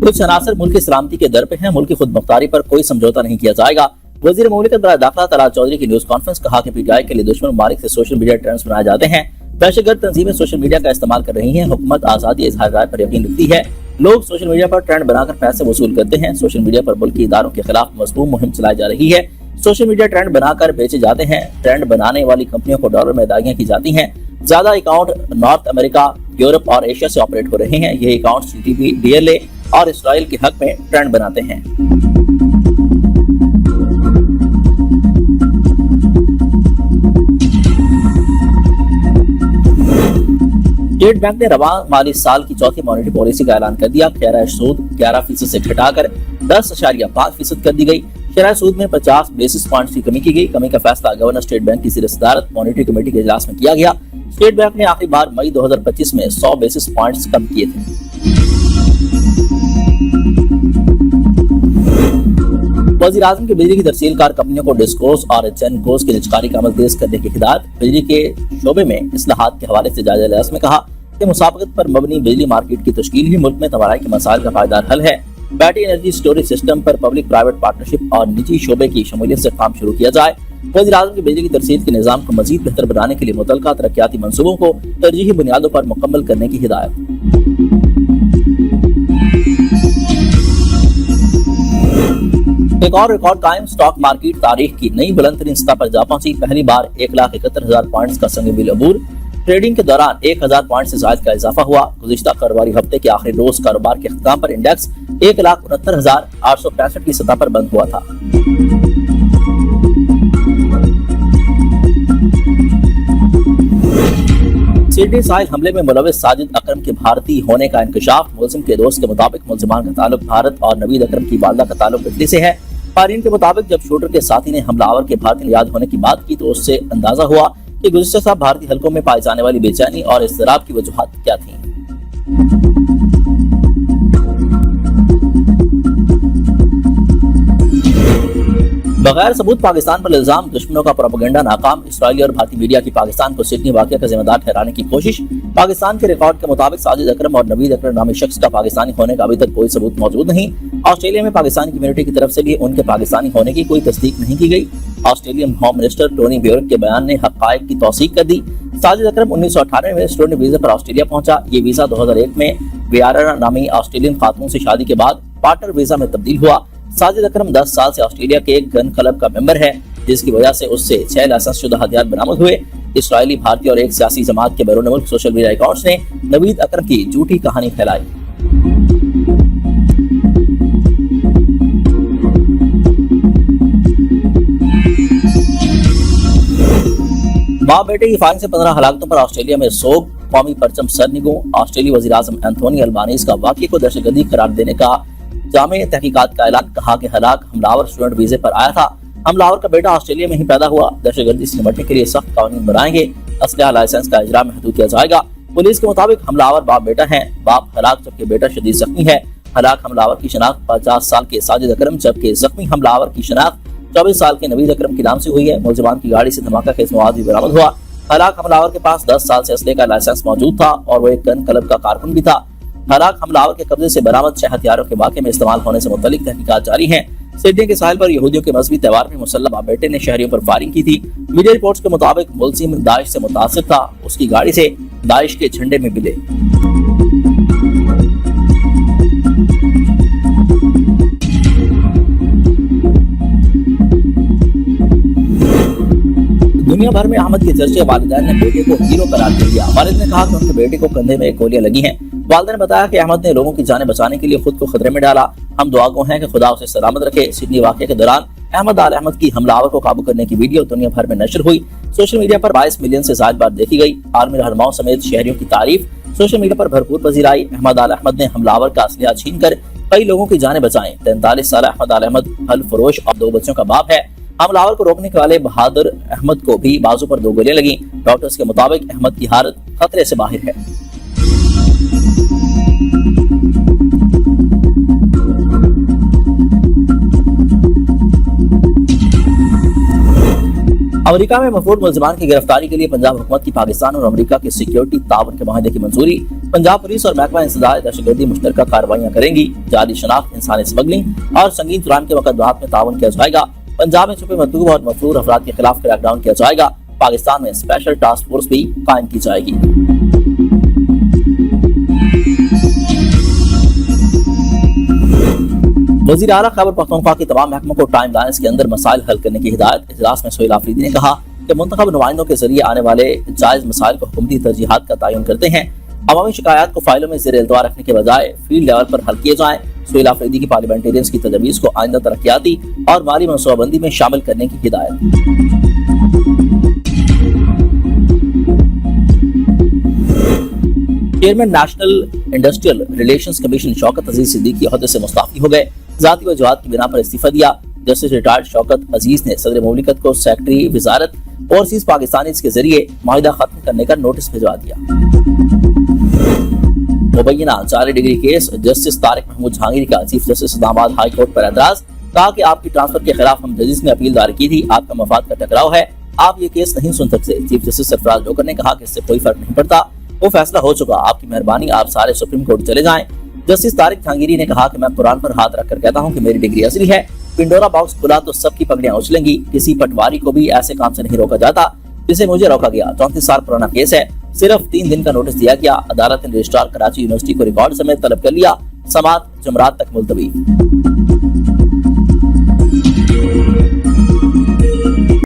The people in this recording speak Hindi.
कुछ अनासर मुल्क की सलामती के दर पे हैं, मुल्क की खुद मुख्तारी पर कोई समझौता नहीं किया जाएगा। वजीर ममलिकत बराए दाखिला तलात चौधरी की न्यूज कॉन्फ्रेंस कहा कि पीटीआई के लिए दुश्मन ममालिक से सोशल मीडिया ट्रेंड्स बनाए जाते हैं। दहशतगर्द तंजीमें सोशल मीडिया का इस्तेमाल कर रही हैं। हुकूमत आजादी इजहार राय पर यकीन रखती है। लोग सोशल मीडिया पर ट्रेंड बनाकर पैसे वसूल करते हैं। सोशल मीडिया पर मुल्की इदारों के खिलाफ मजबूत मुहिम चलाई जा रही है। सोशल मीडिया ट्रेंड बनाकर बेचे जाते हैं। ट्रेंड बनाने वाली कंपनियों को डॉलर में अदायगियां की जाती हैं। ज्यादा अकाउंट नॉर्थ अमेरिका, यूरोप और एशिया से ऑपरेट हो रहे हैं। ये अकाउंट CTV, DLA और इसराइल के हक में ट्रेंड बनाते हैं। स्टेट बैंक ने रवा माली साल की चौथी मॉनेटरी पॉलिसी का ऐलान कर दिया। शरह सूद 11% से घटाकर 10.5% कर दी गई। शरह सूद में 50 बेसिस पॉइंट्स की कमी की गई। कमी का फैसला गवर्नर स्टेट बैंक की ज़ेर सदारत मॉनेटरी कमेटी के इजलास में किया गया। स्टेट बैंक ने आखिरी बार मई 2025 में 100 बेसिस पॉइंट्स कम किए थे। वज़ीर आज़म की बिजली की तरसीलकार कंपनियों को डिस्कोस और जेनकोस की निजकारी का अमल तेज करने की हिदायत। बिजली के शोबे में इस्लाहात के हवाले से जायजा इजलास में कहा कि मुसाफकत पर मबनी बिजली मार्केट की तश्कील ही मुल्क में तवानाई के मसाइल का पायदार हल है। बैटरी एनर्जी स्टोरेज सिस्टम पर पब्लिक प्राइवेट पार्टनरशिप और निजी शोबे की शमूलियत से काम शुरू किया जाए। वज़ीर आज़म की बिजली की तरसील के निज़ाम को मजीद बेहतर बनाने के लिए मुतल्लिका तरक्याती मंसूबों को तरजीही बुनियादों पर मुकम्मल करने की हिदायत। एक और रिकॉर्ड कायम। स्टॉक मार्केट तारीख की नई बुलंदतरीन सतह पर जा पहुंची। पहली बार 1,71,000 पॉइंट्स का संग बिल अबूर। ट्रेडिंग के दौरान 1,000 पॉइंट से ज्यादा का इजाफा हुआ। गुज़िश्ता कारोबारी हफ्ते के आखिरी रोज कारोबार के अख्ताम पर इंडेक्स 1,69,865 की सतह पर बंद हुआ था। सिडनी साहिल हमले में मुलविस साजिद अकरम के भारतीय होने का इंकशाफ। मुलजिम के दोस्त के मुताबिक मुलजिमान का ताल्लुक भारत और नवीद अकरम की वालदा का ताल्लुक इटली से है। फारीन के मुताबिक जब शूटर के साथी ने हमलावर के भारतीय याद होने की बात की तो उससे अंदाजा हुआ कि गुज़िश्ता साहब भारतीय हलकों में पाई जाने वाली बेचैनी और इज़्तिराब की वजूहात क्या थी। बगैर सबूत पाकिस्तान पर इल्जाम, दुश्मनों का प्रोपेगेंडा नाकाम। इसराइली और भारतीय मीडिया की पाकिस्तान को सिडनी वाक़या का जिम्मेदार ठहराने की कोशिश। पाकिस्तान के रिकॉर्ड के मुताबिक साजिद अकरम और नवीद अकरम नामी शख्स का पाकिस्तानी होने का अभी तक कोई सबूत मौजूद नहीं। ऑस्ट्रेलिया में पाकिस्तानी कम्युनिटी की तरफ से भी उनके पाकिस्तानी होने की कोई तस्दीक नहीं की गई। ऑस्ट्रेलियन होम मिनिस्टर टोनी ब्योरक के बयान ने हक़ाइक़ की तौसीक कर दी। साजिद अकरम 1998 में स्टूडेंट वीजा पर ऑस्ट्रेलिया पहुंचा। ये वीजा 2001 में वियारा नामी ऑस्ट्रेलियन खातून से शादी के बाद पार्टनर वीजा में तब्दील हुआ। साजिद अकरम 10 साल से ऑस्ट्रेलिया के एक गन क्लब का मेंबर है, जिसकी वजह से उससे 6 लाइसेंस शुदा हथियार बरामद हुए। इसराइली, भारतीय और एक सियासी जमात के बैरून मुल्क सोशल मीडिया अकाउंट्स ने नवीद अकरम की झूठी कहानी फैलाई। बाप बेटे की फायरिंग से 15 हलाकतों पर ऑस्ट्रेलिया में सोग। कौमी परचम सरनिगो। ऑस्ट्रेलियाई वज़ीर आज़म एंथोनी अल्बानीज़ का वाक़ये को दहशतगर्दी करार देने का जामे तहकीकात का ऐलान। कहा कि हलाक हमलावर स्टूडेंट वीजे पर आया था। हमलावर का बेटा ऑस्ट्रेलिया में ही पैदा हुआ। दहशतगर्दी से निपटने के लिए सख्त कानून बनाएंगे। असलहा लाइसेंस का इजरा महदूद किया जाएगा। पुलिस के मुताबिक हमलावर बाप बेटा है। बाप हलाक जबकि बेटा शदीद जख्मी है। हलाक हमलावर की शनाख्त 50 साल के साजिद अकरम जबकि जख्मी हमलावर की शनाख्त 24 साल के नवीद अकरम के नाम से हुई है। मुलजिमान की गाड़ी से धमाका खेज मवाद भी बरामद हुआ। हलाक हमलावर के पास 10 साल से असले का लाइसेंस मौजूद था और वो एक गन क्लब का कारकुन भी था। हलाक हमलावर के कब्जे से बरामद 6 हथियारों के वाक़े में इस्तेमाल होने से मुतल्लिक तहकीकात जारी हैं। सिडनी के साहिल पर यहूदियों के मजहबी त्यौहार में मुसल्लह बाप बेटे ने शहरियों पर फायरिंग की थी। मीडिया रिपोर्ट्स के मुताबिक मुलजिम दाइश से मुतासिर था। उसकी गाड़ी से दाइश के झंडे में मिले। दुनिया भर में अहमद के चर्चे। वालिदैन ने बेटे को हीरो करार दे दिया। वालिद ने कहा कि उनके बेटे को कंधे में गोलियां लगी हैं। वालिद ने बताया कि अहमद ने लोगों की जानें बचाने के लिए खुद को खतरे में डाला। हम दुआ गो हैं कि खुदा उसे सलामत रखे। सिडनी वाक़ये के दौरान अहमद आल अहमद की हमलावर को काबू करने की वीडियो दुनिया भर में नशर हुई। सोशल मीडिया पर 22 मिलियन से ज्यादा बार देखी गई। आर्मी रहनुमाओं समेत शहरियों की तारीफ सोशल मीडिया पर भरपूर पजीर आई। अहमद आल अहमद ने हमलावर का असलिया छीन कर कई लोगों की जानें बचाई। 43 साल अहमद आल अहमद फल फरोश और 2 बच्चों का बाप है। हमलावर को रोकने के वाले बहादुर अहमद को भी बाजू पर 2 गोलियां लगी। डॉक्टर्स के मुताबिक अहमद की हालत खतरे से बाहर है। अमेरिका में मफरूद मुलजिमान की गिरफ्तारी के लिए पंजाब हुकूमत की पाकिस्तान और अमेरिका के सिक्योरिटी ताउन के माहदे की मंजूरी। पंजाब पुलिस और महकमा इंसदाद दहशतगर्दी मुश्तरका कार्रवाइयां करेंगी। जाली शनाख्त, इंसानी स्मगलिंग और संगीन जुराम के मुकदमात में ताउन किया जाएगा। पंजाब में छुपे मतलूब और मफरूर अफराद के खिलाफ क्रैकडाउन किया जाएगा। पाकिस्तान में स्पेशल टास्क फोर्स भी कायम की जाएगी। वज़ीर आला खैबर पख्तूनख्वा के तमाम महकमों को टाइम लाइन्स के अंदर मसाइल हल करने की हिदायत। इजलास में सोहेल आफरीदी ने कहा कि मुंतखब नुमाइंदों के जरिए आने वाले जायज मसाइल को हुकूमती तरजीहात का तयन करते हैं। अवामी शिकायत को फाइलों में ज़ेर इल्तवा रखने के बजाय फील्ड लेवल पर हल किए जाएं। सोहेल आफरीदी की पार्लियामेंटेरियंस की तजवीज़ को आइंदा तरक्याती और माली मनसूबाबंदी में शामिल करने की हिदायत। Chairman national industrial relations commission Shaukat Aziz Siddiqui ओहदे से मुस्ताफी हो गए। जाती वजूहात की बिना पर इस्तीफा दिया। जस्टिस रिटायर्ड शौकत अजीज ने सदर मुमलिकत को सेक्रेटरी वजारत ओवरसीज पाकिस्तानी के जरिए माहिदा खत्म करने का नोटिस भिजवा दिया। मुबैना जाली degree case, justice Tariq Mahmood Jahangiri का chief justice Islamabad high court पर एतराज। कहा कि आपकी ट्रांसफर के खिलाफ हम जजिस ने अपील दायर की थी। आपका मफाद का टकराव है, आप ये केस नहीं सुन सकते। चीफ जस्टिस सरफराज जोकर ने कहा कि इससे कोई फर्क नहीं पड़ता, वो फैसला हो चुका, आपकी मेहरबानी, आप सारे सुप्रीम कोर्ट चले जाएं। जस्टिस तारिक जहांगीरी ने कहा कि मैं कुरान पर हाथ रखकर कहता हूं कि मेरी डिग्री असली है। पिंडोरा बॉक्स खुला तो सबकी पगड़ियां उछलेंगी। किसी पटवारी को भी ऐसे काम से नहीं रोका जाता जिसे मुझे रोका गया। 34 साल पुराना केस है। सिर्फ 3 दिन का नोटिस दिया गया। अदालत ने रजिस्ट्रार कराची यूनिवर्सिटी को रिकॉर्ड समेत तलब कर लिया। समाअत जुमरात तक मुलतवी।